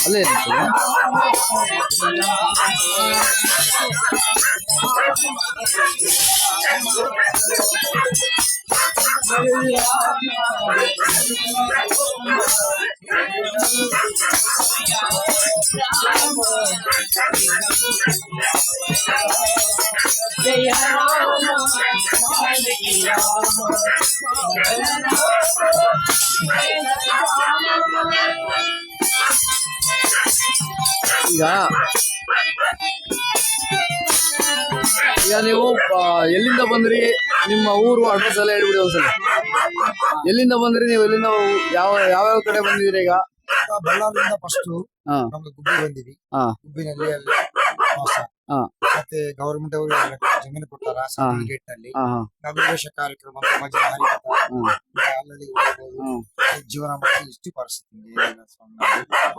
ಅಲ್ಲೇ ಜಯ ಈಗ ನೀವು ಎಲ್ಲಿಂದ ಬಂದ್ರಿ, ನಿಮ್ಮ ಊರು ಅಡ್ರೆಸ್ ಎಲ್ಲ ಹೇಳ್ಬಿಡಿ ಒಂದ್ಸಲ. ಎಲ್ಲಿಂದ ಬಂದ್ರಿ ನೀವು? ಎಲ್ಲಿಂದ ಯಾವ ಕಡೆ ಬಂದಿದ್ದೀರಿ ಈಗ? ಬಳ್ಳಾರಿಯಿಂದ ಫಸ್ಟ್ ನಮ್ದು ಗುಬ್ಬಿ ಬಂದಿವಿ. ಗುಬ್ಬಿನಲ್ಲಿ ಅಲ್ಲಿ ವಾಸ. ಮತ್ತೆ ಗವರ್ಮೆಂಟ್ ಅವರು ಜಮೀನು ಕೊಟ್ಟಾರ ಸರ್ಟಿಫಿಕೇಟ್ ನಲ್ಲಿ. ನಗರವೇಶ ಕಾರ್ಯಕ್ರಮ ಮಜಾ ಅಲ್ಲಲ್ಲಿ ಹೋಗ್ಬೋದು, ಜೀವನ ಮಾಡಿ ಇಷ್ಟು ಪರಿಸ್ಥಿತಿ.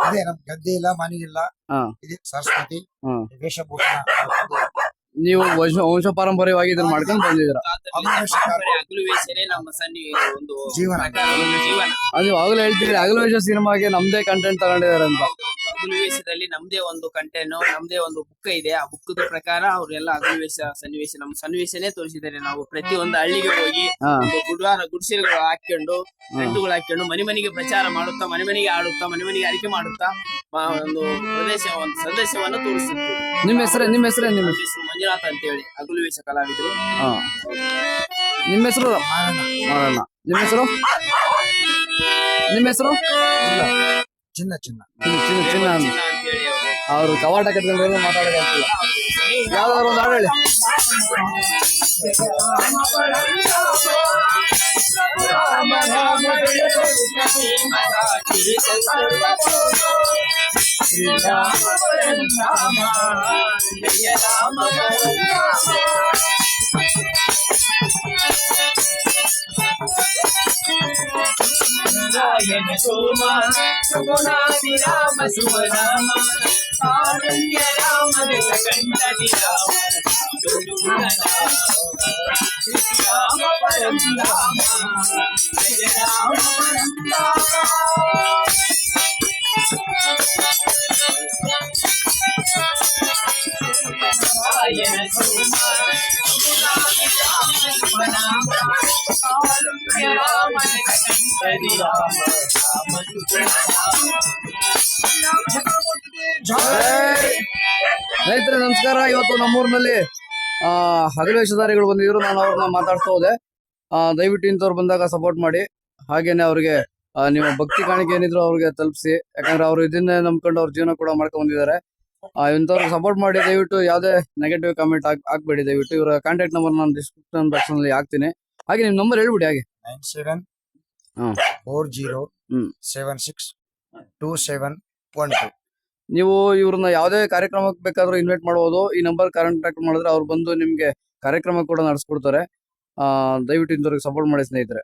ಅದೇ ನಮ್ ಗದ್ದೆ ಇಲ್ಲ, ಮನೆ ಇಲ್ಲ. ಇದೆ ಸರಸ್ವತಿ ವೇಷಭೂಷಣ. ನೀವು ವಂಶ ಪಾರಂಪರ್ಯವಾಗಿ ಇದನ್ನ ಮಾಡ್ಕೊಂಡು ಬಂದಿದ್ದೀರಾ? ಜೀವನ ನೀವು ಆಗಲೇ ಹೇಳ್ತೀರಿ ಅಗಲವೇಶ ಸಿನಿಮಾಗೆ ನಮ್ದೇ ಕಂಟೆಂಟ್ ತಗೊಂಡಿದ್ದಾರೆ ಅಂತ. ಅಗಲುವೇಷದಲ್ಲಿ ನಮ್ದೇ ಒಂದು ಕಂಟೆಂಟ್, ನಮ್ದೇ ಒಂದು ಬುಕ್ ಇದೆ. ಆ ಬುಕ್ ಪ್ರಕಾರ ಅವ್ರೆಲ್ಲ ಅಗಲುವೇಷ ಸನ್ನಿವೇಶ, ನಮ್ಮ ಸನ್ನಿವೇಶನೇ ತೋರಿಸಿದ್ದಾರೆ. ನಾವು ಪ್ರತಿಯೊಂದು ಹಳ್ಳಿಗೆ ಹೋಗಿ ಗುಡಿಸಲುಗಳು ಹಾಕೊಂಡು, ಟೆಂಟುಗಳು ಹಾಕೊಂಡು ಮನೆ ಮನೆಗೆ ಪ್ರಚಾರ ಮಾಡುತ್ತಾ, ಮನೆ ಮನೆಗೆ ಆಡುತ್ತಾ, ಮನೆ ಮನೆಗೆ ಅರಿಕೆ ಮಾಡುತ್ತಾ ಒಂದು ಸಂದೇಶವನ್ನು ತೋರಿಸುತ್ತೆ. ನಿಮ್ಮ ಹೆಸರು ಮಂಜುನಾಥ್ ಅಂತ ಹೇಳಿ, ಅಗಲುವೇಷ ಕಲಾವಿದರು. ನಿಮ್ಮ ಹೆಸರು? ಮಾರಣ್ಣ. ನಿಮ್ಮ ಹೆಸರು? ಚಿನ್ನ ಅಂತ ಅವ್ರು ಕವಾಟ ಕಟ್ಕೊಂಡು ಮಾತಾಡೋಕ್ಕಾಗ್ತಿಲ್ಲ. ಯಾವ್ದಾದ್ರು ಒಂದು ಹಾಡು ಹೇಳಿ. ನಾರಾಯಣ ಸೋಮ ಸುಗುಣಾದಿ ರಾಮ ಸುವರಾಮ ಆನಂದ್ಯ ರಾಮ ಕಂಠದಿ ರಾಮ ರಾಮ ಪರಂ ರಾಮ ಜಯ ರಾಮ ನಾರಾಯಣ ಸೋಮ ಸುಗುಣಾದಿ ರಾಮ ಸುವರಾಮ ಆನಂದ್ಯ ರಾಮ ಕಂಠದಿ ರಾಮ ರೈತರೇ ನಮಸ್ಕಾರ. ಇವತ್ತು ನಮ್ಮೂರಿನಲ್ಲಿ ಹಗಲವೇಷಧಾರಿಗಳು ಬಂದಿದ್ರು. ನಾನು ಅವ್ರನ್ನ ಮಾತಾಡ್ತಾ ಹೋದೆ. ದಯವಿಟ್ಟು ಇಂಥವ್ರು ಬಂದಾಗ ಸಪೋರ್ಟ್ ಮಾಡಿ. ಹಾಗೇನೆ ಅವ್ರಿಗೆ ನಿಮ್ಮ ಭಕ್ತಿ ಕಾಣಿಕೆ ಏನಿದ್ರು ಅವ್ರಿಗೆ ತಲುಪಿಸಿ. ಯಾಕಂದ್ರೆ ಅವ್ರು ಇದನ್ನೇ ನಂಬ್ಕೊಂಡು ಅವ್ರ ಜೀವನ ಕೂಡ ಮಾಡ್ಕೊಂಡ್ ಬಂದಿದ್ದಾರೆ. ಇಂಥವ್ರಿಗೆ ಸಪೋರ್ಟ್ ಮಾಡಿ. ದಯವಿಟ್ಟು ಯಾವುದೇ ನೆಗೆಟಿವ್ ಕಾಮೆಂಟ್ ಹಾಕ್ಬೇಡಿ. ದಯವಿಟ್ಟು ಇವರ ಕಾಂಟ್ಯಾಕ್ಟ್ ನಂಬರ್ ನಾನು ಡಿಸ್ಕ್ರಿಪ್ಷನ್ ಬಾಕ್ಸ್ ನಲ್ಲಿ ಹಾಕ್ತೀನಿ. ಹಾಗೆ ನಿಮ್ ನಂಬರ್ ಹೇಳ್ಬಿಡಿ. ಹಾಗೆ 9740762712. ನೀವು ಇವ್ರನ್ನ ಯಾವುದೇ ಕಾರ್ಯಕ್ರಮಕ್ಕೆ ಬೇಕಾದ್ರೂ ಇನ್ವೈಟ್ ಮಾಡಬಹುದು. ಈ ನಂಬರ್ ಕಾಂಟ್ಯಾಕ್ಟ್ ಮಾಡಿದ್ರೆ ಅವ್ರು ಬಂದು ನಿಮ್ಗೆ ಕಾರ್ಯಕ್ರಮ ಕೂಡ ನಡೆಸ್ಕೊಡ್ತಾರೆ. ದಯವಿಟ್ಟು ಇಂಥವ್ರಿಗೆ ಸಪೋರ್ಟ್ ಮಾಡಿ ಸ್ನೇಹಿತರೆ.